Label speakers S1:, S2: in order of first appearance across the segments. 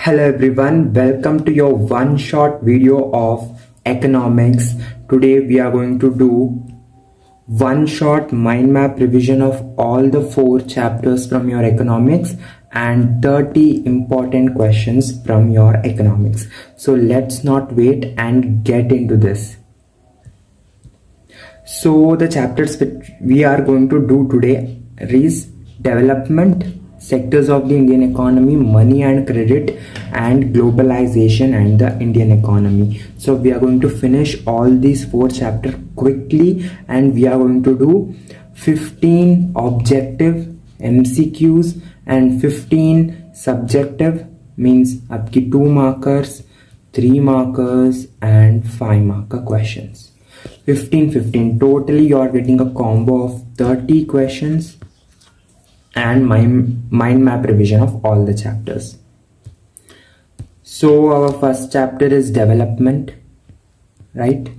S1: Hello everyone, welcome to your one shot video of economics. Today we are going to do one shot mind map revision of all the 4 chapters from your economics and 30 important questions from your economics. So let's not wait and get into this. So the chapters which we are going to do today is development, sectors of the Indian economy, money and credit, and globalization and the Indian economy. So we are going to finish all these 4 chapters quickly, and we are going to do 15 objective MCQs and 15 subjective, means आपकी 2 markers, 3 markers and 5 marker questions. 15 totally you are getting a combo of 30 questions and mind map revision of all the chapters. So our first chapter is development, right?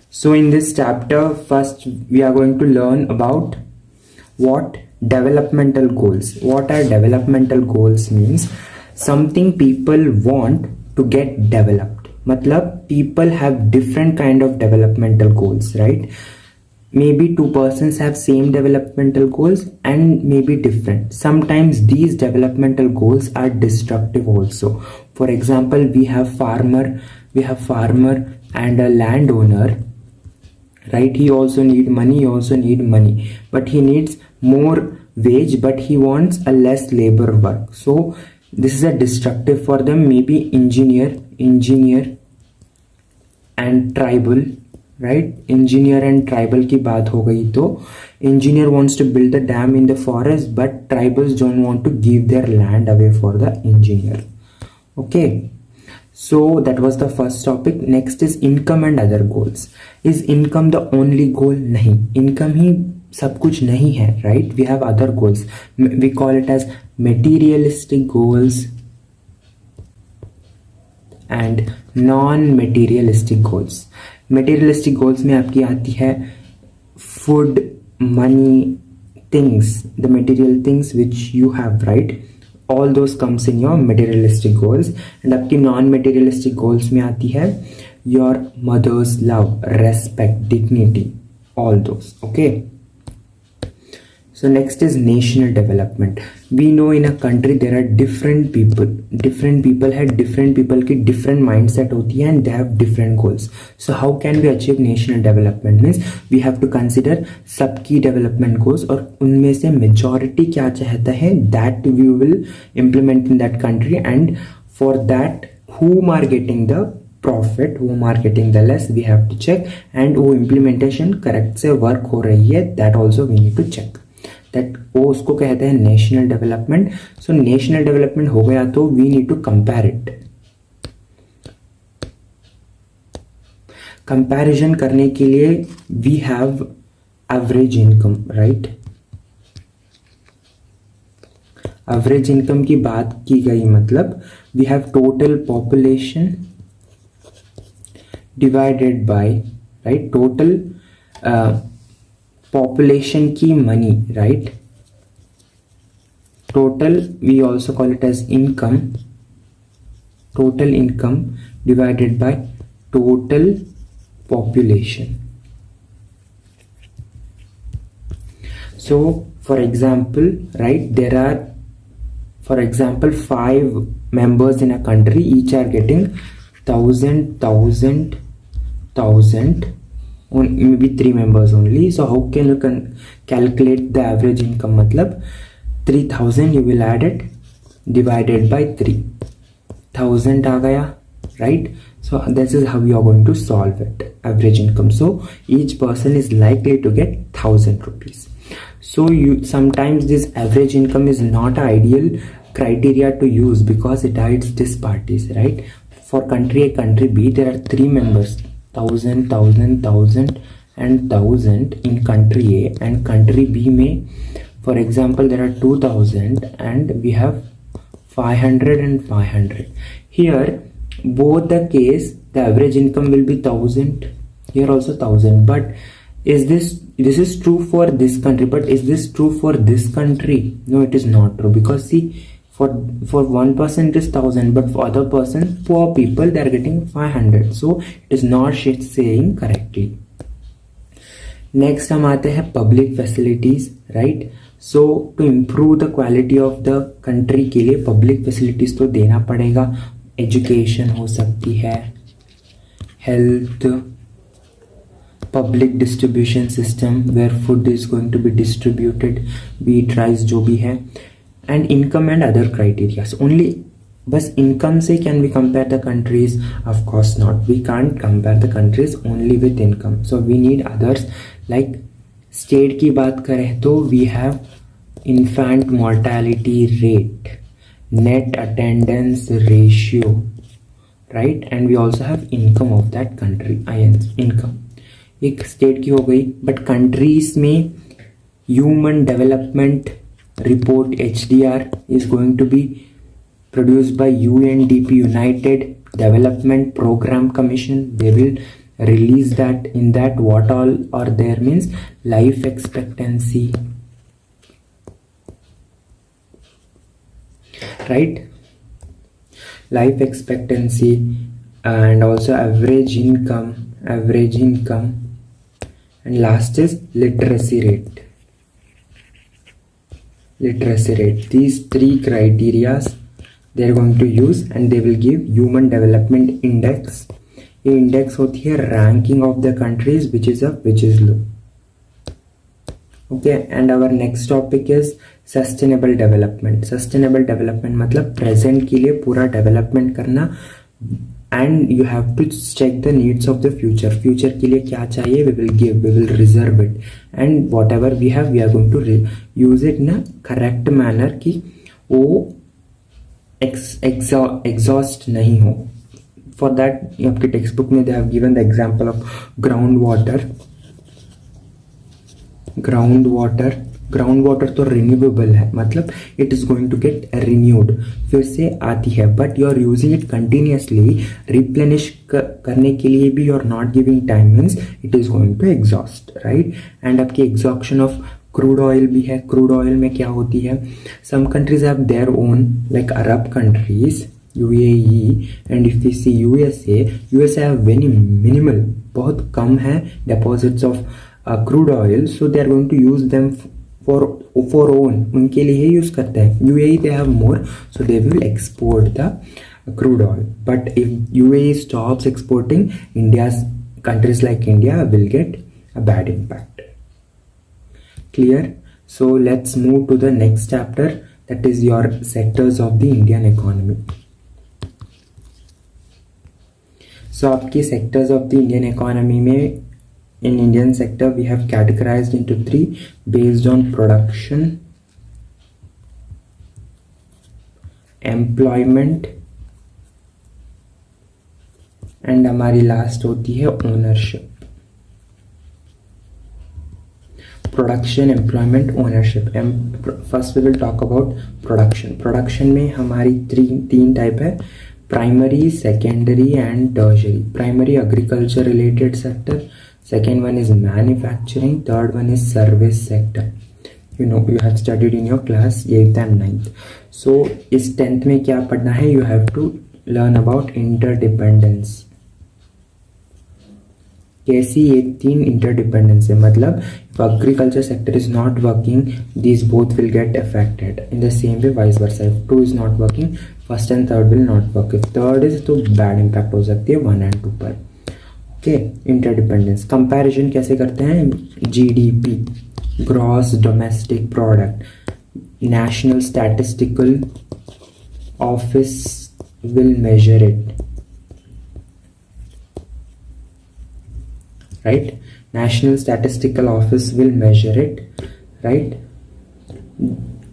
S1: So in this chapter, first we are going to learn about what developmental goals. What are developmental goals means? Something people want to get developed. Matlab people have different kind of developmental goals, right? Maybe 2 persons have same developmental goals and maybe different. Sometimes these developmental goals are destructive also. For example, we have farmer and a landowner, right? He also need money, but he needs more wage, but he wants a less labor work. So this is a destructive for them. Maybe engineer and tribal, right? Engineer and tribal की बात हो गई तो engineer wants to build a dam in the forest, but tribals don't want to give their land away for the engineer. Okay, so that was the first topic. Next is income and other goals. Is income the only goal? नहीं, income ही सब कुछ नहीं है, right? We have other goals. We call it as materialistic goals and non-materialistic goals. Materialistic goals में आपकी आती है food, money, things, the material things which you have, right? All those comes in your materialistic goals. And आपकी non-materialistic goals में आती है your mother's love, respect, dignity, all those. Okay. So next is national development. We know in a country there are different people have different people की different mindset होती है and they have different goals. So how can we achieve national development? Means we have to consider सबकी development goals और उनमें से majority क्या चाहता है that we will implement in that country, and for that whom are getting the profit, whom are getting the less, we have to check, and वो implementation correct से work हो रही है, that also we need to check. That वो उसको कहते हैं national development. So national development हो गया तो we need to compare it. Comparison करने के लिए we have average income, right? Average income की बात की गई मतलब we have total population divided by, right, total population की money, right? Total, we also call it as income. Total income divided by total population. So for example, right, there are, for example, 5 members in a country, each are getting 1000, maybe 3 members only. So how can you calculate the average income? Matlab 3000 you will add it divided by 3, 1000 आ गया, right? So this is how you are going to solve it, average income. So each person is likely to get 1000 rupees. So you sometimes this average income is not an ideal criteria to use because it hides disparities, right? For country A, country B, there are 3 members, 1000 and 1000 in country A, and country B में, for example, there are 2000 and we have 500 and 500. Here both the case the average income will be 1000, here also 1000, but is this this is true for this country, but is this true for this country? No, it is not true, because see, for one person it is 1000, but for other person, poor people, they are getting 500. So it is not saying correctly. Next हम आते हैं public facilities, right? So to improve the quality of the country के लिए public facilities तो देना पड़ेगा. Education हो सकती है, health, public distribution system where food is going to be distributed, wheat, rice, जो भी है, and income and other criteria. Only बस income से can we compare the countries? Of course not. We can't compare the countries only with income. So we need others. Like state की बात करें तो we have infant mortality rate, net attendance ratio, right? And we also have income of that country, income. एक state की हो गई, but countries में human development report HDR is going to be produced by UNDP, United Development Program Commission. They will release that. In that, what all are there means life expectancy, right? Life expectancy, and also average income, and last is literacy rate. These three criterias they are going to use, and they will give human development index. ये index होती है ranking of the countries which is up, which is low. Okay, and our next topic is sustainable development. Sustainable development मतलब present के लिए पूरा development करना, and you have to check the needs of the future. Future के लिए क्या चाहिए, we will reserve it, and whatever we have, we are going to use it in a correct manner कि वो exhaust नहीं हो. For that आपके text book में they have given the example of groundwater तो renewable है, मतलब it is going to get renewed, फिर से आती है, but you are using it continuously. replenish करने के लिए भी you are not giving time means it is going to exhaust, right? And आपकी exhaustion of crude oil भी है. crude oil में क्या होती है, some countries have their own, like Arab countries, UAE, and if we see USA have very minimal, बहुत कम है deposits of crude oil, so they are going to use them for own, उनके लिए ही use करते हैं. UAE they have more, so they will export the crude oil. But if UAE stops exporting, countries like India will get a bad impact. Clear? So let's move to the next chapter, that is your sectors of the Indian economy. So आपकी sectors of the Indian economy में, in Indian sector we have categorized into 3 based on production, employment, and हमारी last होती है ownership. Production, employment, ownership. First we will talk about production. Production में हमारी 3 type है, primary, secondary and tertiary. Primary agriculture related sector, second one is manufacturing, third one is service sector. You know, you have studied in your class 8th and 9th. So इस 10th में क्या पढ़ना है, you have to learn about interdependence. कैसी ये 3 interdependence है, मतलब if agriculture sector is not working, these both will get affected. In the same way vice versa, if 2 is not working, first and third will not work. If third is, तो bad impact हो सकती है 1 and 2 पर. Okay, interdependence. Comparison कैसे करते हैं, GDP, gross domestic product, National Statistical Office will measure it, right? National Statistical Office will measure it, right?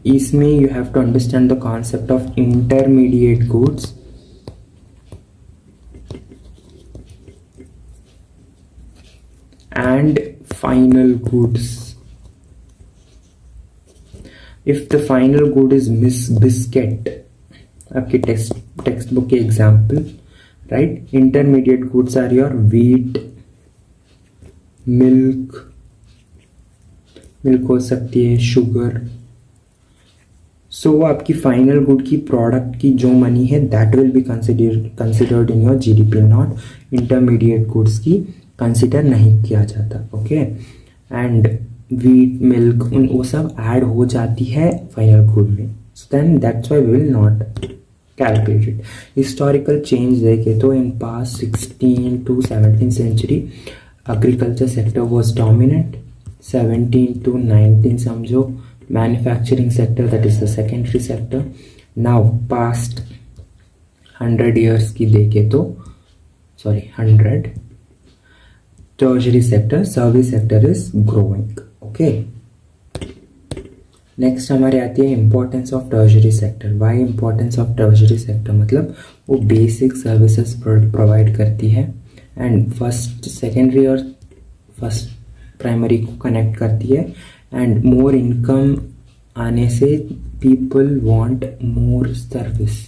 S1: इसमें you have to understand the concept of intermediate goods and final goods. If the final good is biscuit, आपके text book के example, right? Intermediate goods are your wheat, milk, milk हो सकती है, sugar. सो वो आपकी final good की product की जो मनी है that will be considered in your GDP, not intermediate goods की कंसिडर नहीं किया जाता। ओके, एंड वीट, मिल्क, उन वो सब ऐड हो जाती है फाइनल गुड में, so then that's why we will not calculate it. Historical change देखे तो in past 16 to 17 century agriculture sector was dominant. 17 to 19 समझो manufacturing sector, that is the secondary sector. Now past 100 years की देखे तो 100 tertiary sector, service sector is growing. Okay, next हमारे आती है importance of tertiary sector. Why importance of tertiary sector, मतलब वो basic services provide करती है एंड फर्स्ट सेकेंडरी और फर्स्ट प्राइमरी को कनेक्ट करती है, एंड मोर इनकम आने से people want more service,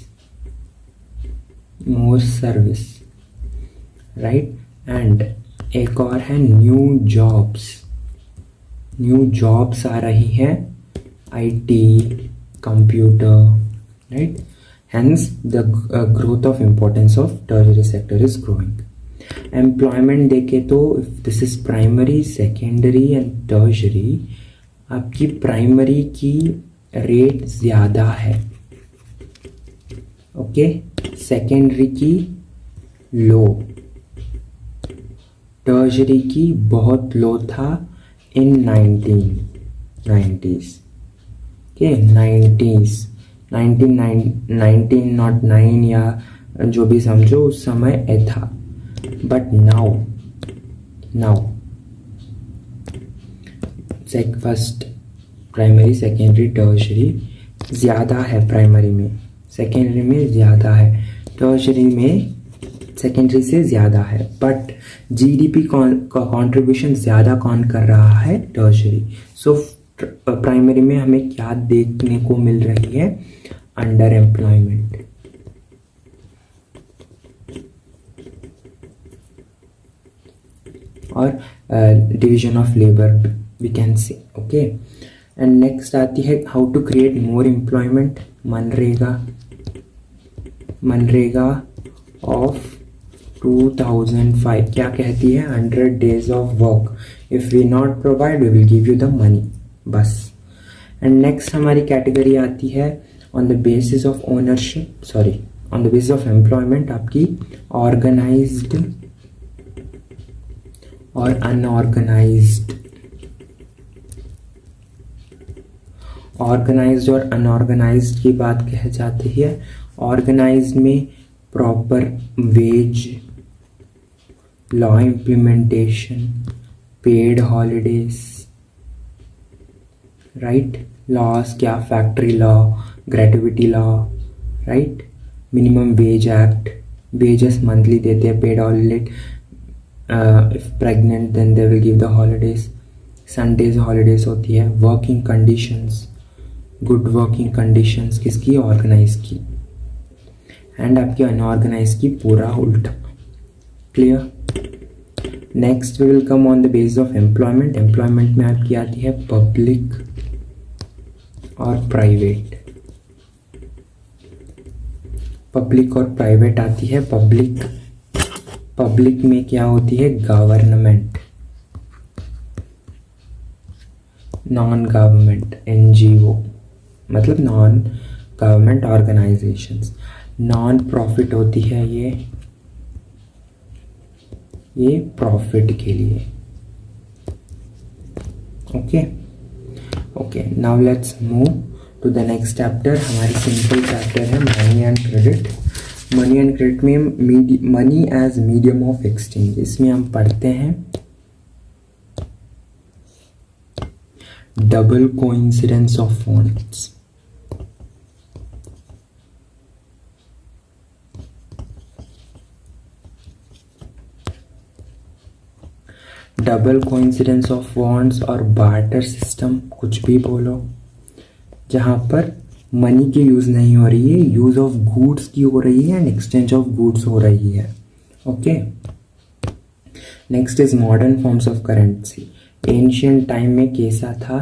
S1: right. And एक और है न्यू जॉब्स आ रही है, IT, computer, right. Hence the growth of importance of tertiary sector is growing. Employment देखे तो if this is primary, secondary and tertiary, आपकी प्राइमरी की रेट ज़्यादा है, ओके, सेकेंडरी की लो, टर्शरी की बहुत लो था इन 1990s, ओके, 1909 या जो भी समझो उस समय था, but now first primary, secondary, tertiary ज़्यादा है, प्राइमरी में सेकेंडरी में ज़्यादा है, टर्शरी में सेकेंडरी से ज़्यादा है, बट जीडीपी का कंट्रीब्यूशन ज़्यादा कौन कर रहा है, टर्शरी। सो प्राइमरी में हमें क्या देखने को मिल रही है, अंडर एम्प्लॉयमेंट, और division of labour we can say, okay. And next आती है how to create more employment, MNREGA of 2005 क्या कहती है, 100 days of work, if we not provide we will give you the money, बस। एंड नेक्स्ट हमारी category आती है on the basis of ownership, on the basis of employment, आपकी organised और unorganised. Organised और अनऑर्गेनाइज्ड की बात कह जाती है। ऑर्गेनाइज्ड में proper wage, law implementation, paid holidays, right, laws क्या, factory law, gratuity law, right, minimum wage act, wages monthly देते हैं, paid holiday, if pregnant then they will give the holidays, Sundays holidays होती है। Working conditions, good working conditions किसकी, organise की, and आपकी unorganise की पूरा उल्टा, clear. Next we will come on the basis of employment. Employment में आपकी आती है पब्लिक और प्राइवेट। पब्लिक और प्राइवेट आती है। पब्लिक में क्या होती है, गवर्नमेंट, नॉन गवर्नमेंट, NGO, मतलब non government organisations. Non profit होती है ये प्रॉफिट के लिए, okay. Now let's move to the next chapter. हमारी सिंपल चैप्टर है money and credit. Money and credit में money as medium of exchange, इसमें हम पढ़ते हैं double coincidence of funds. Double coincidence of funds और बार्टर सिस्टम, कुछ भी बोलो, जहाँ पर मनी की यूज़ नहीं हो रही है, यूज़ ऑफ गुड्स की हो रही है एंड एक्सचेंज ऑफ गुड्स हो रही है, okay. Next is modern forms of currency. Ancient time में कैसा था?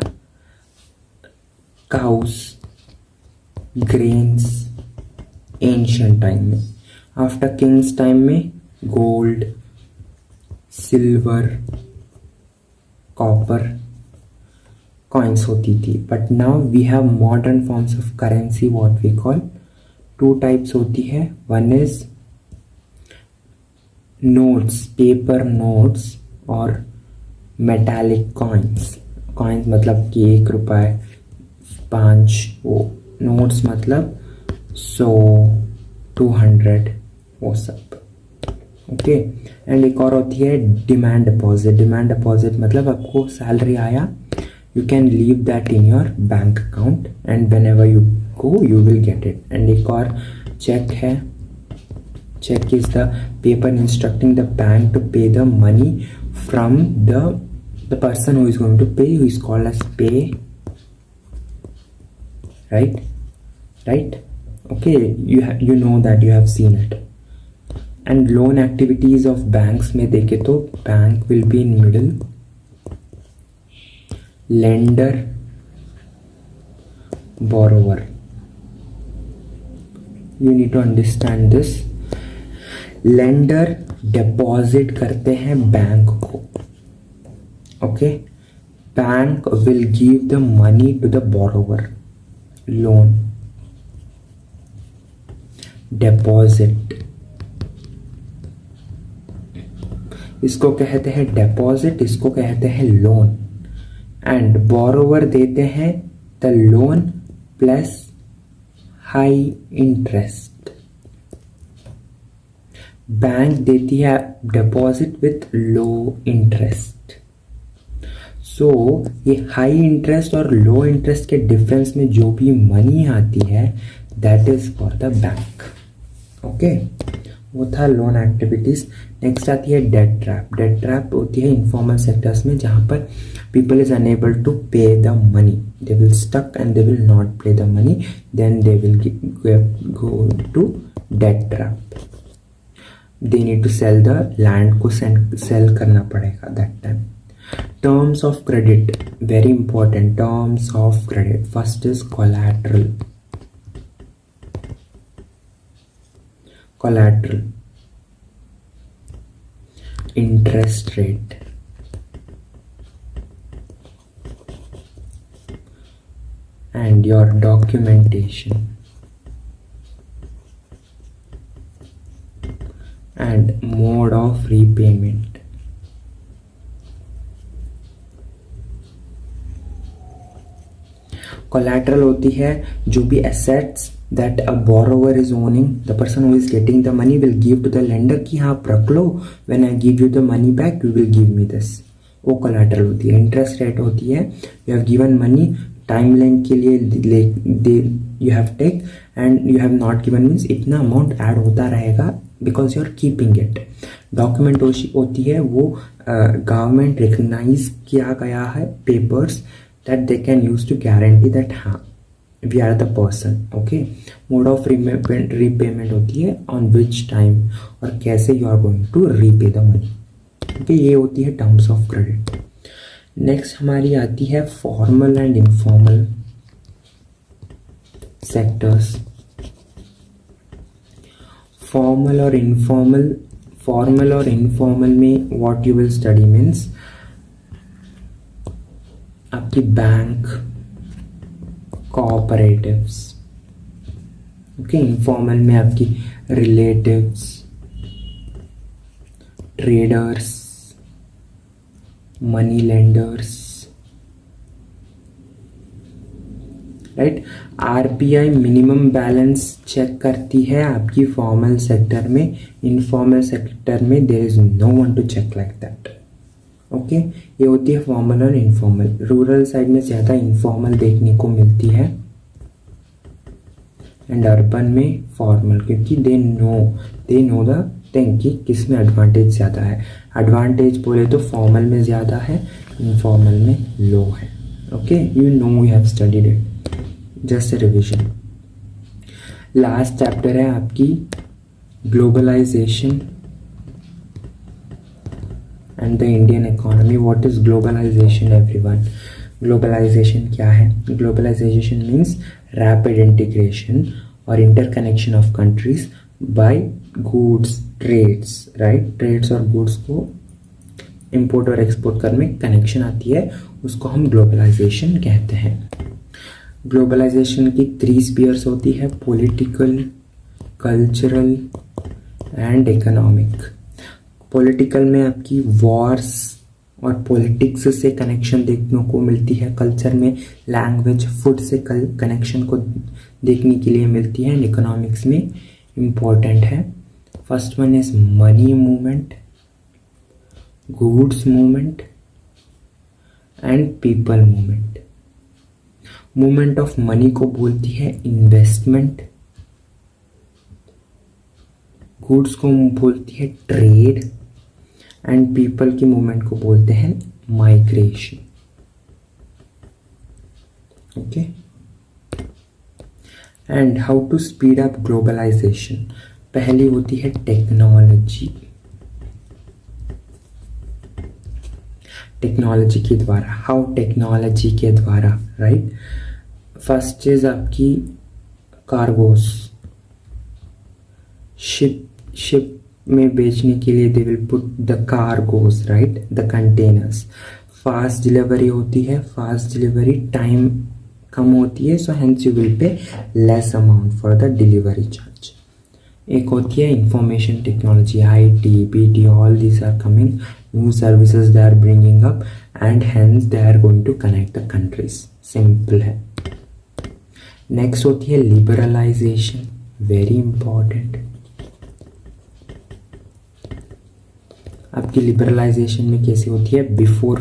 S1: काउस, ग्रेन्स, एंशियंट टाइम में। आफ्टर किंग्स टाइम में गोल्ड, सिल्वर, कॉपर कॉइन्स होती थी। But now we have modern forms of currency, what we call, two types होती है। One is notes, paper notes, और मेटालिक कॉइन्स। कॉइन्स मतलब कि 1 रुपये, 5, वो नोट्स मतलब 100, 200, वो सब। ओके। एंड एक और होती है डिमांड डिपॉजिट। डिमांड डिपॉजिट मतलब आपको सैलरी आया, you can leave that in your bank account and whenever you go you will get it. And एक और चेक है। Cheque is the paper instructing the bank to pay the money from the person who is going to pay, who is called as pay, right? Okay, you know that, you have seen it. And loan activities of banks में देखे तो bank will be in middle, lender, borrower. You need to understand this. lender deposit करते हैं bank को, okay? Bank will give the money to the borrower. Loan, deposit, इसको कहते हैं deposit, इसको कहते हैं loan. And borrower देते हैं the loan plus high interest. Bank देती है deposit with low interest. सो ये हाई इंटरेस्ट और लो इंटरेस्ट के डिफरेंस में जो भी मनी आती है that is for the bank. Okay, वो था लोन एक्टिविटीज। नेक्स्ट आती है डेट ट्रैप। डेट ट्रैप होती है इनफॉर्मल सेक्टर्स में जहाँ पर people is unable to pay the money, they will stuck and they will not pay the money, then they will go to debt trap. They need to sell the land को sell करना पड़ेगा that time. Terms of credit, very important. Terms of credit, first is collateral. Interest rate, and your documentation, and mode of repayment. Collateral होती है जो भी assets that a borrower is owning, the person who is getting the money will give to the lender कि हाँ आप रख लो, when I give you the money back you will give me this, वो कोलैटरल होती है। Interest rate होती है you have given money, time length के लिए you have take and you have not given means इतना अमाउंट ऐड होता रहेगा because you are keeping it. Document होती है वो गवर्नमेंट रिकग्नाइज किया गया है papers that they can use to guarantee that हाँ we are the person. okay, mode of repayment होती है on which time और कैसे you are going to repay the money. okay, ये होती है terms of credit. next हमारी आती है formal and informal sectors. formal और informal में what you will study means आपकी बैंक, कोऑपरेटिव्स। ओके, इनफॉर्मल में आपकी relatives, traders, money lenders, right. RBI minimum balance check करती है आपकी फॉर्मल सेक्टर में, इनफॉर्मल सेक्टर में there is no one to check like that. Okay, ये होती है फॉर्मल और इनफॉर्मल। रूरल साइड में ज़्यादा इनफॉर्मल देखने को मिलती है एंड अर्बन में फॉर्मल, क्योंकि दे नो द थिंग कि किस में एडवांटेज ज़्यादा है। एडवांटेज बोले तो फॉर्मल में ज़्यादा है, इनफॉर्मल में लो है। Okay, you know you have studied it, just a revision. Last chapter है आपकी globalisation and the Indian economy. What is globalization, everyone? Globalization क्या है? Globalization means rapid integration or interconnection of countries by goods, trades, right? Trades और goods को import और export करने में connection आती है, उसको हम globalization कहते हैं. ग्लोबलाइजेशन की 3 स्पीयर्स होती है, political, cultural and economic. Political में आपकी वॉर्स और पॉलिटिक्स से कनेक्शन देखने को मिलती है, कल्चर में लैंग्वेज, फूड से कनेक्शन को देखने के लिए मिलती है, एंड इकोनॉमिक्स में इम्पोर्टेंट है. First one is money movement, goods movement and people movement. Movement of money को बोलती है इन्वेस्टमेंट, गुड्स को बोलती है ट्रेड, एंड पीपल की मूवमेंट को बोलते हैं migration. Okay. And how to speed up globalisation. पहली होती है टेक्नोलॉजी. टेक्नोलॉजी के द्वारा. हाउ? टेक्नोलॉजी के द्वारा, राइट. फर्स्ट इज आपकी कार्गोस. शिप में बेचने के लिए they will put the cargos, right, the containers. Fast delivery होती है. फास्ट डिलीवरी टाइम कम होती है, so hence you will pay less amount for the delivery charge. एक होती है information technology, IT, BT, all these are coming new services they are bringing up and hence they are going to connect the countries. Simple है. Next होती है liberalization, very important. आपकी liberalization में कैसी होती है? before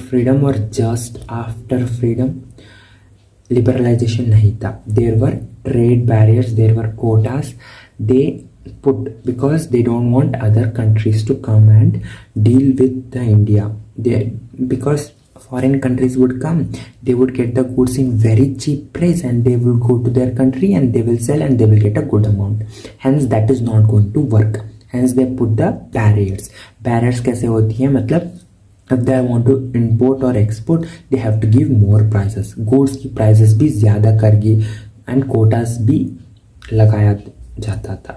S1: freedom और just after freedom liberalization नहीं था. There were trade barriers, there were quotas. They put because they don't want other countries to come and deal with the India. Because foreign countries would come, they would get the goods in very cheap price and they will go to their country and they will sell and they will get a good amount. Hence that is not going to work. Hence they put the barriers. Barriers कैसे होती है? मतलब if they want to import or export, they have to give more prices. Goods की prices भी ज़्यादा करगी and quotas भी लगाया जाता था.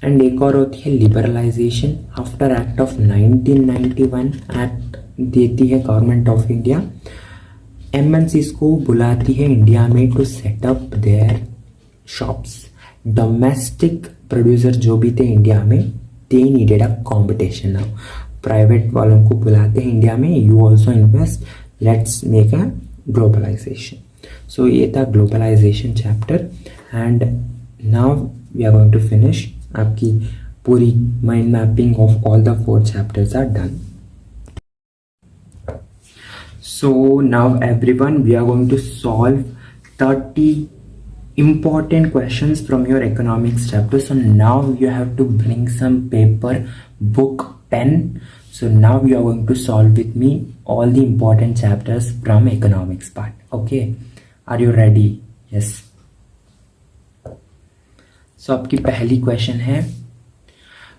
S1: एंड एक और होती है liberalisation. After act of 1991 act देती है गवर्नमेंट ऑफ इंडिया, MNCs को बुलाती है इंडिया में to set up their shops. Domestic producer जो भी थे इंडिया में, they needed a competition. Now private वालों को बुलाते हैं इंडिया में, you also invest, let's make a globalisation. So ये था globalisation chapter. And now we are going to finish. आपकी पूरी mind mapping of all the 4 chapters are done. So now everyone, we are going to solve 30 important questions from your economics chapter. So now you have to bring some paper, book, pen. So now you are going to solve with me all the important chapters from economics part. Okay, are you ready? Yes. So आपकी पहली question है,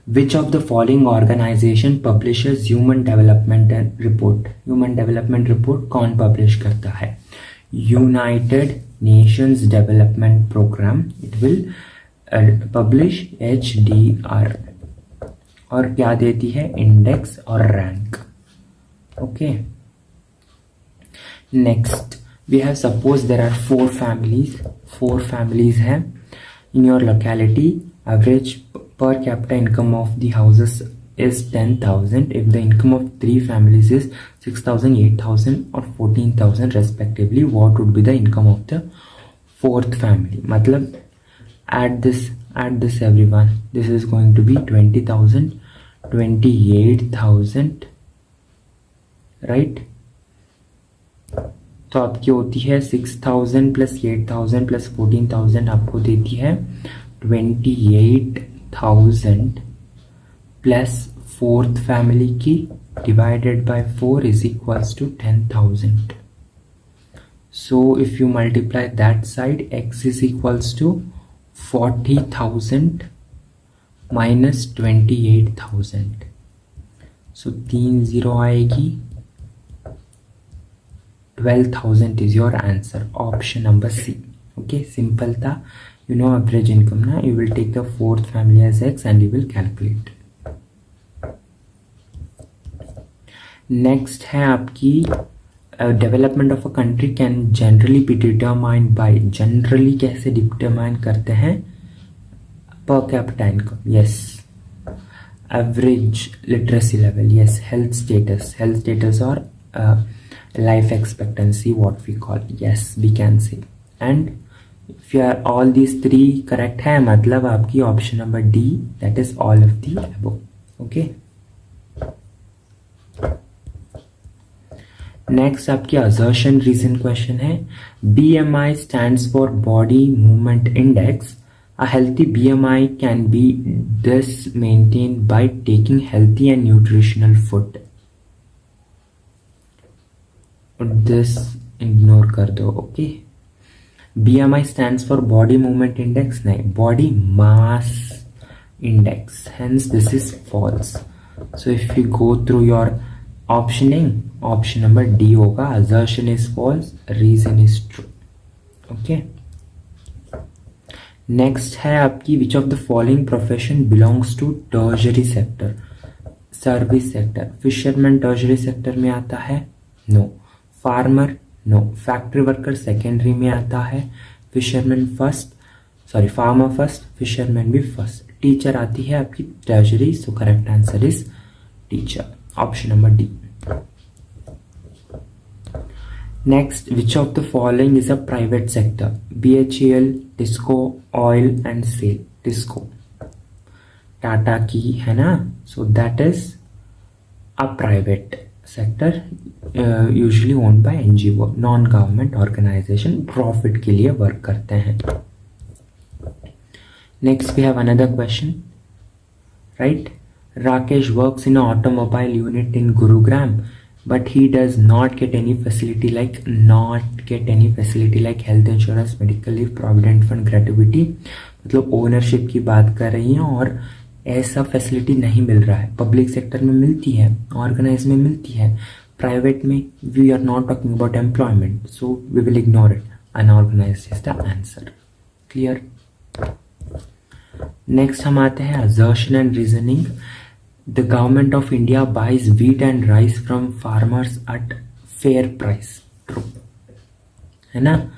S1: which of the following organisation publishes human development report. Human development report कौन publish करता है? United Nations Development Programme. It will publish HDR. और क्या देती है? इंडेक्स और rank. Okay. Next we have, suppose there are 4 families हैं in your locality. Average per capita income of the houses is 10,000. If the income of 3 families is 6,000, 8,000 or 14,000 respectively, what would be the income of the 4th family? मतलब add this everyone. This is going to be 20,000, 28,000, right? तो आपकी होती है 6,000 plus 8,000 plus 14,000 आपको देती है 28,000 plus 4th family की divided by 4 is equals to 10,000. So if you multiply that side, x is equals to 40,000 -28,000, so 3 0 आएगी, 12,000 is your answer, option number C. Okay, simple था। यू नो एवरेज इनकम ना, you will take the fourth family as x and you will calculate. Next है आपकी development of a country can generally be determined bye, generally कैसे determine करते हैं, पर capita income, yes, average literacy level, yes, health status और life expectancy, what we call, yes, we can say, and if you are all these three correct है, मतलब आपकी option number D, that is all of the above. okay, next आपकी assertion reason question है, BMI stands for body movement index. A healthy BMI can be thus maintained by taking healthy and nutritional food. This ignore कर दो। Okay, BMI stands for body movement index, नहीं, body mass index, hence this is false. So if you go through your optioning, option number D होगा, assertion is false, reason is true. Okay, next है आपकी which of the following profession belongs to tertiary sector, service sector, fisherman tertiary sector में आता है, no, farmer no, factory worker secondary में आता है, fisherman first, sorry farmer first, fisherman भी first, teacher आती है आपकी tertiary, so correct answer is teacher, option number D. Next, which of the following is a private sector, BHEL, TISCO, oil and SAIL, TISCO Tata की है ना, so that is a private sector, usually owned by NGO, non government organisation, profit के लिए work करते हैं। Next we have another question, right, Rakesh works in automobile unit in Gurugram but he does not get any facility like health insurance, medical leave, provident fund, gratuity, मतलब ownership की बात कर रही हैं और ऐसा फैसिलिटी नहीं मिल रहा है। पब्लिक सेक्टर में मिलती है, ऑर्गेनाइज में मिलती है, प्राइवेट में we are not talking about employment, so we will ignore it, unorganised is the answer. Clear. Next हम आते हैं assertion and reasoning, the government of India buys wheat and rice from farmers at fair price, true है ना,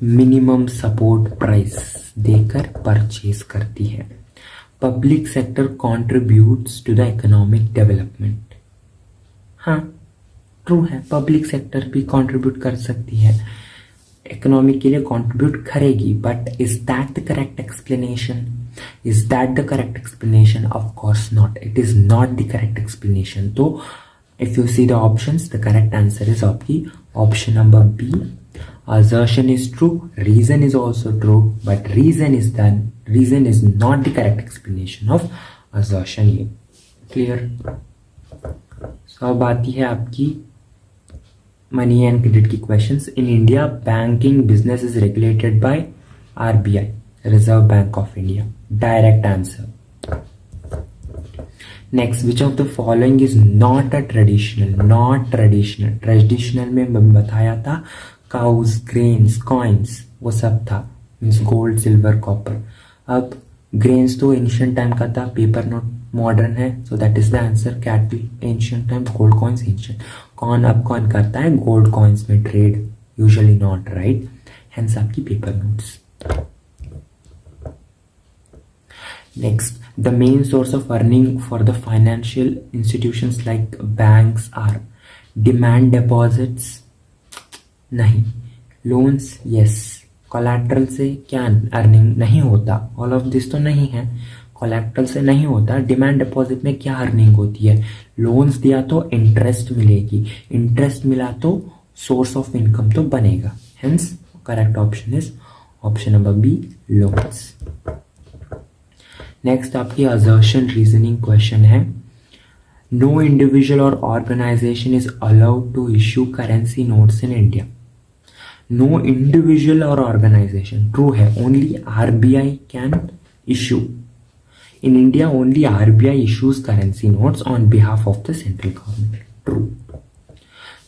S1: minimum support price देकर purchase करती है। Public sector contributes to the economic development, हाँ true है, पब्लिक सेक्टर भी contribute कर सकती है, इकोनॉमी के लिए कंट्रीब्यूट करेगी, but is that the correct explanation, is that the correct explanation, of course not, it is not the correct explanation. तो if you see the options, the correct answer is आपकी option number B, assertion is true, reason is also true, but reason is not the correct explanation of assertion here. Clear? So अब आती है आपकी money and credit की questions. In India banking business is regulated by RBI, reserve bank of India, direct answer. Next, which of the following is not a traditional, not traditional, traditional में मैं बताया था cause, grains, coins, वो सब था, means gold, silver, copper. अब grains तो ancient time का था, पेपर नोट मॉडर्न है, so that is the answer, cattle ancient time, gold coins ancient, कौन अब कौन करता है गोल्ड कॉइन्स में trade, usually not, right, hence आपकी paper notes. Next, the main source of earning for the financial institutions like banks are demand deposits, नहीं, loans, yes, collateral से क्या अर्निंग नहीं होता, ऑल ऑफ दिस तो नहीं है, कोलैटरल से नहीं होता। डिमांड डिपॉजिट में क्या अर्निंग होती है, लोन्स दिया तो इंटरेस्ट मिलेगी, इंटरेस्ट मिला तो सोर्स ऑफ इनकम तो बनेगा, hence correct option is option number B, loans. Next आपकी assertion रीजनिंग क्वेश्चन है, नो इंडिविजुअल और organisation is allowed to issue currency notes in India. No individual और ऑर्गेनाइजेशन, ट्रू है, only RBI can issue. In India, only RBI issues currency notes on behalf of the central government. True.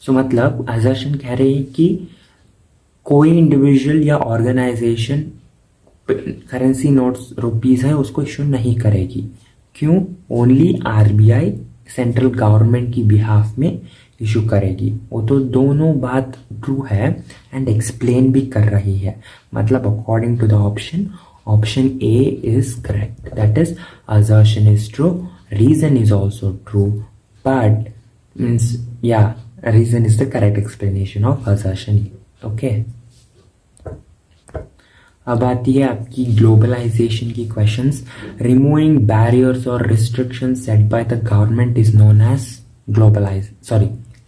S1: So मतलब assertion कह रहे हैं कि कोई individual या organisation currency notes rupees है उसको इशू नहीं करेगी. क्यों? ओनली आरबीआई सेंट्रल गवर्नमेंट की बिहाफ में इशू करेगी. वो तो दोनों बात ट्रू है एंड एक्सप्लेन भी कर रही है. मतलब according to the option A is correct. That is assertion is true, reason is also true, but means reason is the correct explanation of assertion. Okay. अब आती है आपकी ग्लोबलाइजेशन की क्वेश्चंस. रिमूविंग बैरियर्स और restrictions set by the government is known as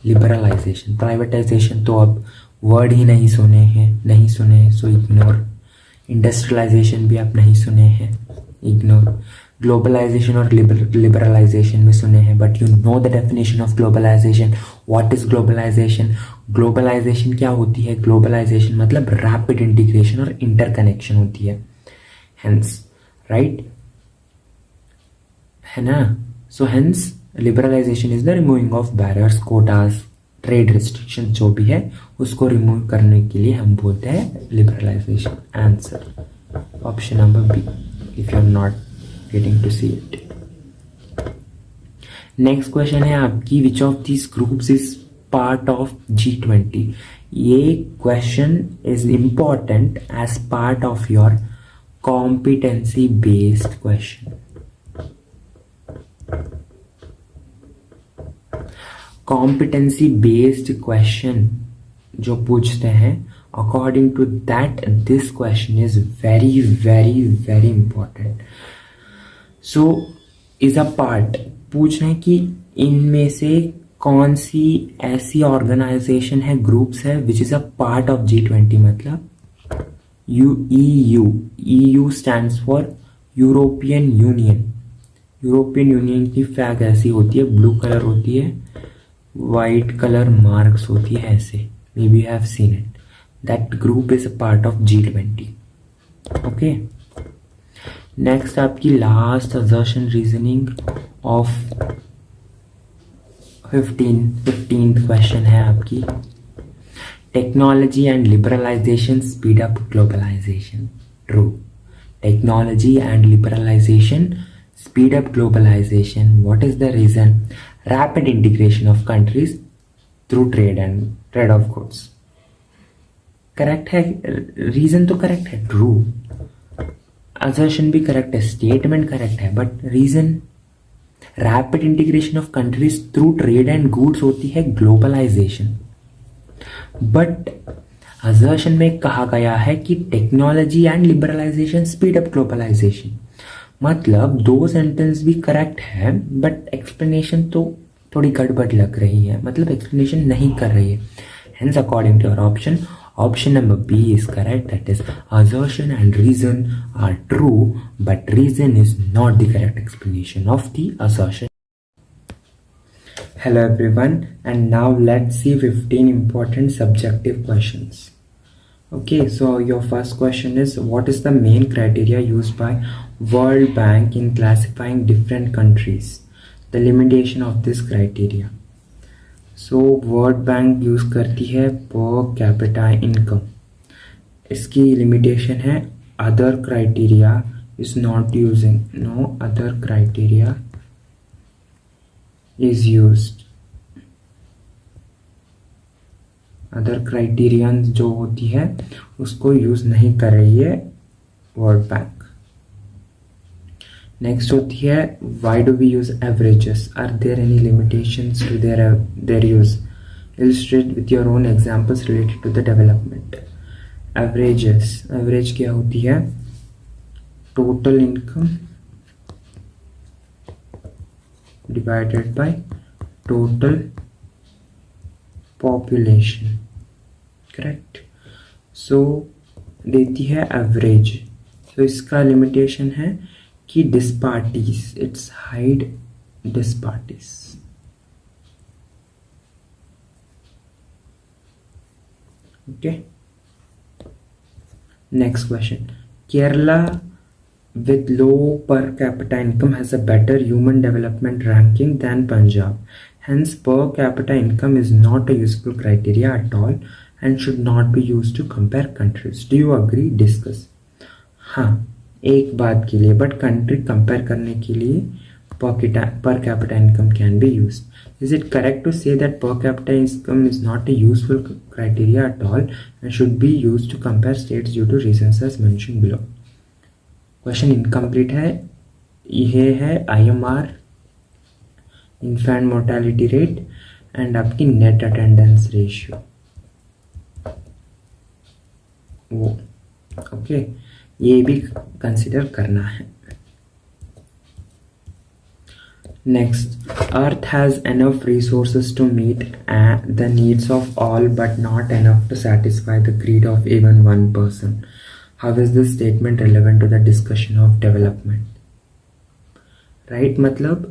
S1: liberalisation. Privatisation तो अब word ही नहीं सुने सो इग्नोर. इंडस्ट्रियलाइजेशन भी आप नहीं सुने हैं, इग्नोर. ग्लोबलाइजेशन और लिबरलाइजेशन में सुने हैं, but you know the definition of globalisation. What is globalisation? Globalisation क्या होती है? ग्लोबलाइजेशन मतलब रैपिड इंटीग्रेशन और इंटरकनेक्शन होती है. हेंस राइट है ना. So hence liberalisation is the removing of barriers, quotas, trade restriction जो भी है उसको रिमूव करने के लिए हम बोलते हैं liberalisation. Answer option number B if you are not getting to see it. Next question है आपकी, which of this groups is part of G20. ये question is important as part of your competency based question. Competency based question जो पूछते हैं, according to that this question is very very very important. So is a part. पूछ रहे हैं कि इनमें से कौन सी ऐसी ऑर्गेनाइजेशन है, ग्रुप्स है which is a part of G20. मतलब EU stands for European union. European union की फ्लैग ऐसी होती है, ब्लू कलर होती है, वाइट कलर मार्क्स होती है ऐसे. May be have seen it. That group is a part of G20. Okay. Next आपकी last assertion reasoning of 15th question है आपकी. Technology and liberalisation speed up globalisation. True. Technology and liberalisation speed up globalisation. What is the reason? Rapid integration of countries through trade of goods. Correct है, reason तो correct है, true. Assertion भी correct है, statement correct है, but reason rapid integration of countries through trade and goods होती है globalisation. But assertion में कहा गया है कि technology and liberalisation speed up globalisation. मतलब दो सेंटेंस भी करेक्ट है, बट एक्सप्लेनेशन तो थोड़ी गड़बड़ लग रही है, मतलब एक्सप्लेनेशन नहीं कर रही है. Hence according to your option number B is correct. That is, assertion and reason are true, but reason is not the correct explanation of the assertion. Hello everyone, and now let's see 15 important subjective questions. Okay, so your first question is, what is the main criteria used by World Bank in classifying different countries? The limitation of this criteria. So world bank use करती है per capita income. इसकी limitation है other criteria is not using. No other criteria is used. Other criterion जो होती है उसको use नहीं कर रही है वर्ल्ड बैंक. नेक्स्ट होती है, why do we use averages? Are there any limitations to their use? Illustrate with your own examples related to the development. Averages, average क्या होती है? Total income divided by total population. Correct. So देती है average. तो इसका limitation है कि disparities, it's hide disparities. Okay. Next question, Kerala with low per capita income has a better human development ranking than Punjab. Hence, per capita income is not a useful criteria at all and should not be used to compare countries. Do you agree? Discuss. हाँ, एक बात के लिए, but country compare करने के लिए per capita income can be used. Is it correct to say that per capita income is not a useful criteria at all and should be used to compare states due to reasons as mentioned below? Question incomplete है. ये है IMR, infant mortality rate, and आपकी net attendance ratio. वो okay, ये भी consider करना है. Next, Earth has enough resources to meet the needs of all but not enough to satisfy the greed of even one person. How is this statement relevant to the discussion of development? Right, मतलब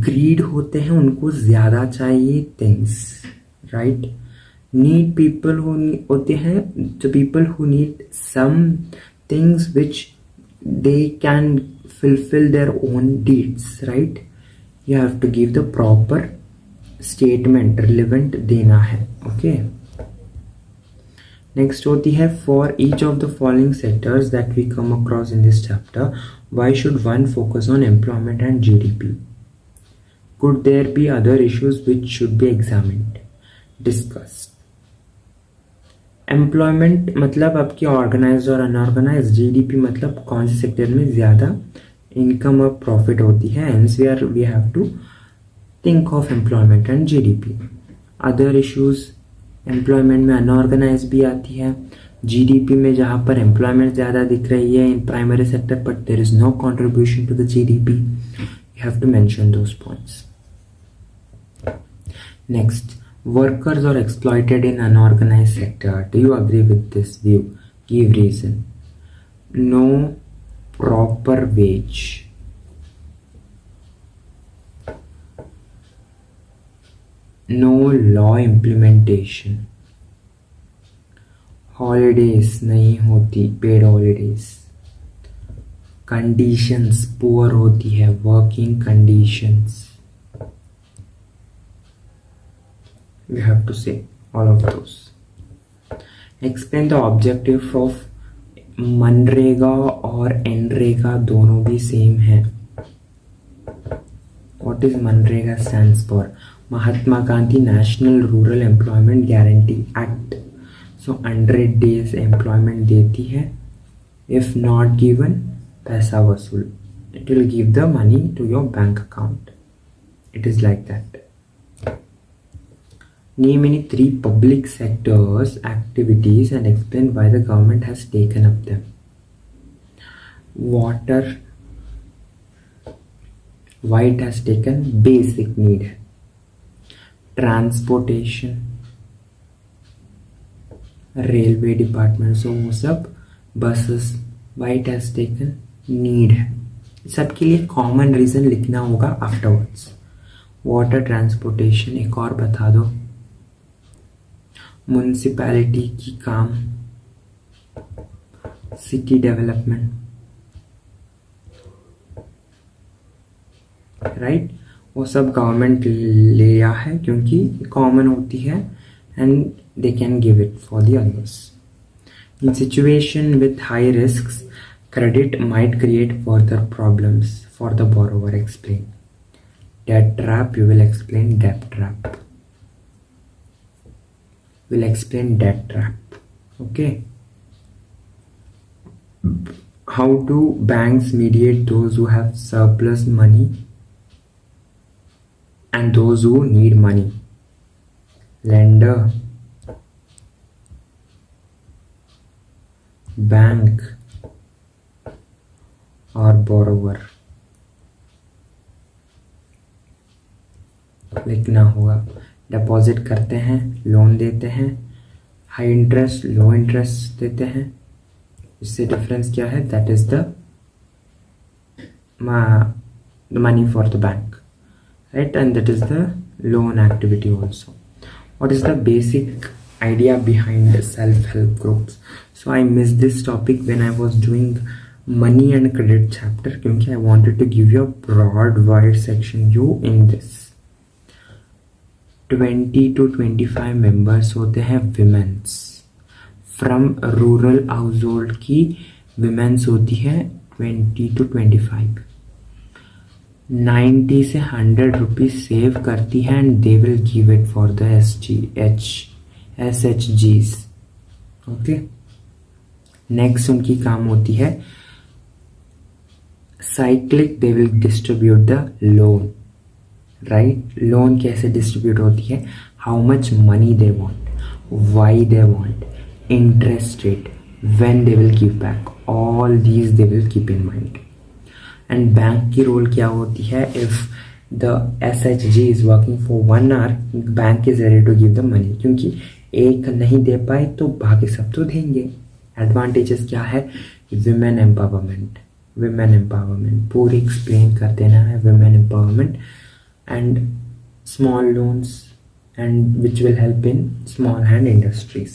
S1: greed होते हैं, उनको ज़्यादा चाहिए things. Right? Need people who होते हैं, the people who need some things which they can fulfill their own deeds. Right? You have to give the proper statement, relevant देना है. Okay. Next होती है, for each of the following sectors that we come across in this chapter, why should one focus on employment and GDP? Could there be other issues which should be examined? Discussed. Employment मतलब आपकी organise और unorganised. GDP मतलब कौन से sector में ज़्यादा income और profit होती है. Hence we have to think of employment and GDP. Other issues, employment में अनऑर्गेनाइज भी आती है. GDP में जहाँ पर एम्प्लॉयमेंट ज़्यादा दिख रही है in primary sector, but there is no contribution to the GDP. You have to mention those points. Next, workers are exploited in unorganized sector. Do you agree with this view? Give reason. No proper wage. No law implementation. Holidays नहीं होती, paid holidays. Conditions poor होती है, working conditions. We have to say all of those. Explain the objective of MNREGA और एनरेगा, दोनों भी same है. What is मनरेगा stands for? Mahatma Gandhi national rural employment guarantee act. So 100 days employment देती है. इफ नॉट गिवन, पैसा वसूल. It will give the money to your bank account. It is like that. Name any 3 public sectors activities and explain why the government has taken up them. Water, why it has taken, basic need. Transportation, railway department, so वो सब buses, why it has taken, need है. सबके लिए common reason लिखना होगा afterwards. Water, transportation, एक और बता दो. म्युनिसिपैलिटी की काम, सिटी डेवलपमेंट. राइट, वो सब गवर्नमेंट लिया है क्योंकि कॉमन होती है and they can give it for the others. In situation with high risks, credit might create further problems for the borrower. Explain. Debt trap, you will explain debt trap. Will explain debt trap. Okay. How do banks mediate those who have surplus money and those who need money? Lender, bank or borrower. लिखना होगा. Deposit करते हैं, loan देते हैं, high interest, लो interest देते हैं. इससे difference क्या है? That is the money for the bank, right, and that is the loan activity also. What is the basic idea behind self-help groups? So I missed this topic when I was doing money and credit chapter, क्योंकि I wanted to give you a broad wide section view in this. 20 to 25 members होते हैं women's. From rural household की women's होती है 20 to 25. 90 से 100 rupees save करती है and they will give it for the SHGs. Okay. Next उनकी काम होती है cyclic, they will distribute the loan. Right, loan कैसे डिस्ट्रीब्यूट होती है, how much money they want, why they want, interest rate, when they will give back, all these they will keep in mind. And bank की role क्या होती है, if the SHG is working for 1 hour, bank is ready to give the money, क्योंकि एक नहीं दे पाए तो बाकी सब तो देंगे. एडवांटेजेस क्या है, विमेन एम्पावरमेंट, विमेन एम्पावरमेंट पूरी एक्सप्लेन कर देना है, women empowerment and small loans and which will help in small hand industries.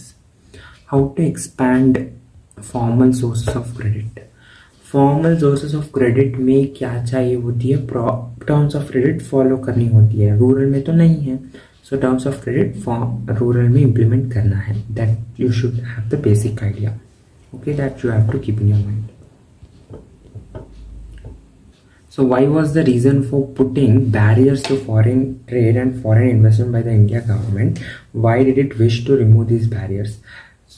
S1: How to expand formal sources of credit. Formal sources of credit में क्या चाहिए होती है, टर्म्स ऑफ क्रेडिट फॉलो करनी होती है, रूरल में तो नहीं है. सो टर्म्स ऑफ क्रेडिट रूरल में इम्प्लीमेंट करना है, that you should have the basic idea. Okay, that you have to keep in your mind. So why was the reason for putting barriers to foreign trade and foreign investment by the India government? Why did it wish to remove these barriers?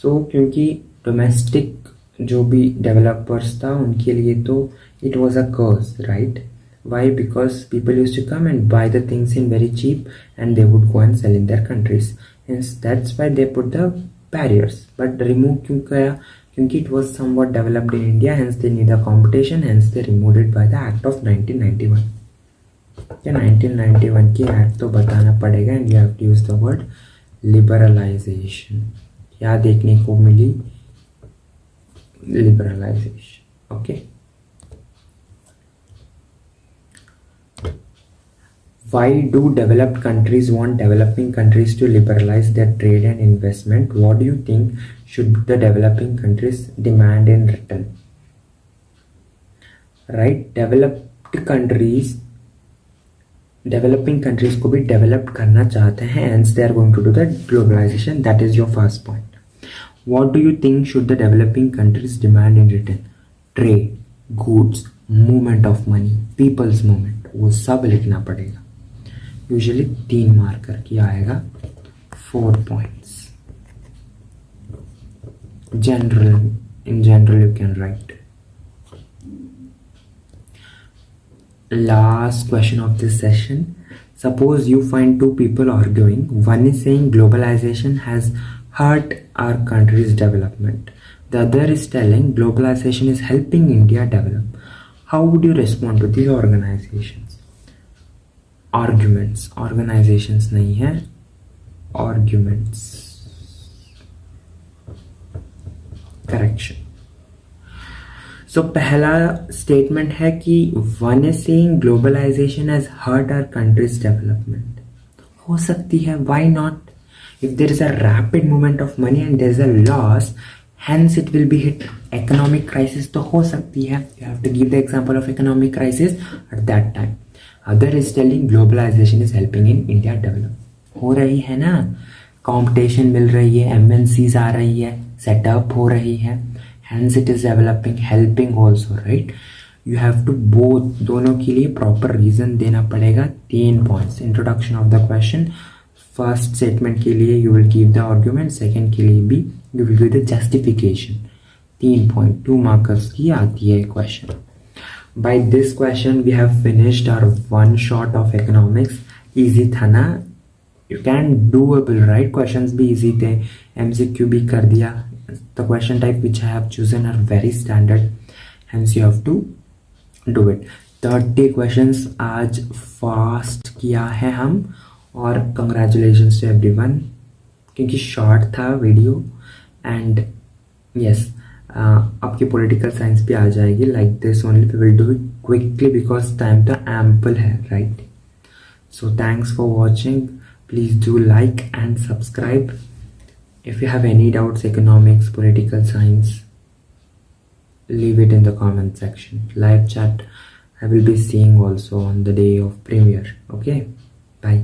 S1: So क्योंकि domestic जो भी developers था उनके लिए तो it was a curse, right? Why? Because people used to come and buy the things in very cheap and they would go and sell in their countries. Hence that's why they put the barriers. But remove क्यों किया, क्योंकि it was somewhat developed in India, hence they need a competition, hence they removed it by the Act of 1991. क्या 1991 की act तो बताना पड़ेगा, and you have to use the word liberalization. क्या देखने को मिली, liberalization. Okay. Why do developed countries want developing countries to liberalize their trade and investment? What do you think should the developing countries demand in return? Right? Developing countries को भी developed करना चाहते हैं, hence they are going to do the globalization. That is your first point. What do you think should the developing countries demand in return? Trade, goods, movement of money, people's movement, वो सब लिखना पड़ेगा. Usually 3 marker की आएगा, 4 points. In general you can write. Last question of this session. Suppose you find 2 people arguing. One is saying globalization has hurt our country's development. The other is telling globalization is helping India develop. How would you respond to these organizations? Arguments, organizations नहीं है, arguments. Correction. So पहला statement है कि one is saying globalization has hurt our country's development. हो सकती है, why not? If there is a rapid movement of money and there is a loss, hence it will be hit economic crisis, तो हो सकती है. You have to give the example of economic crisis at that time. Other is telling globalization is helping in India develop. हो रही है ना, competition मिल रही है, MNCs आ रही है, setup हो रही है, hence it is developing, helping also, right? You have to both, दोनों के लिए proper reason देना पड़ेगा. 3 points. Introduction of the question. First statement के लिए you will give the argument, second के लिए भी you will give the justification. 3 point, 2 markers की आती है question. By this question we have finished our one shot of economics. Easy था ना, you can doable, right? Questions भी easy थे, MCQ भी कर दिया. The question type which I have chosen are very standard, hence you have to do it. 30 questions आज fast किया है हम, और congratulations to everyone, क्योंकि short था वीडियो. And yes, आपकी पॉलिटिकल साइंस भी आ जाएगी. Like this only we will do it quickly because time तो एम्पल है, right? So thanks for watching. Please do like and subscribe. If you have any doubts, economics, political science, leave it in the comment section. Live chat I will be seeing also on the day of premiere. Okay, bye.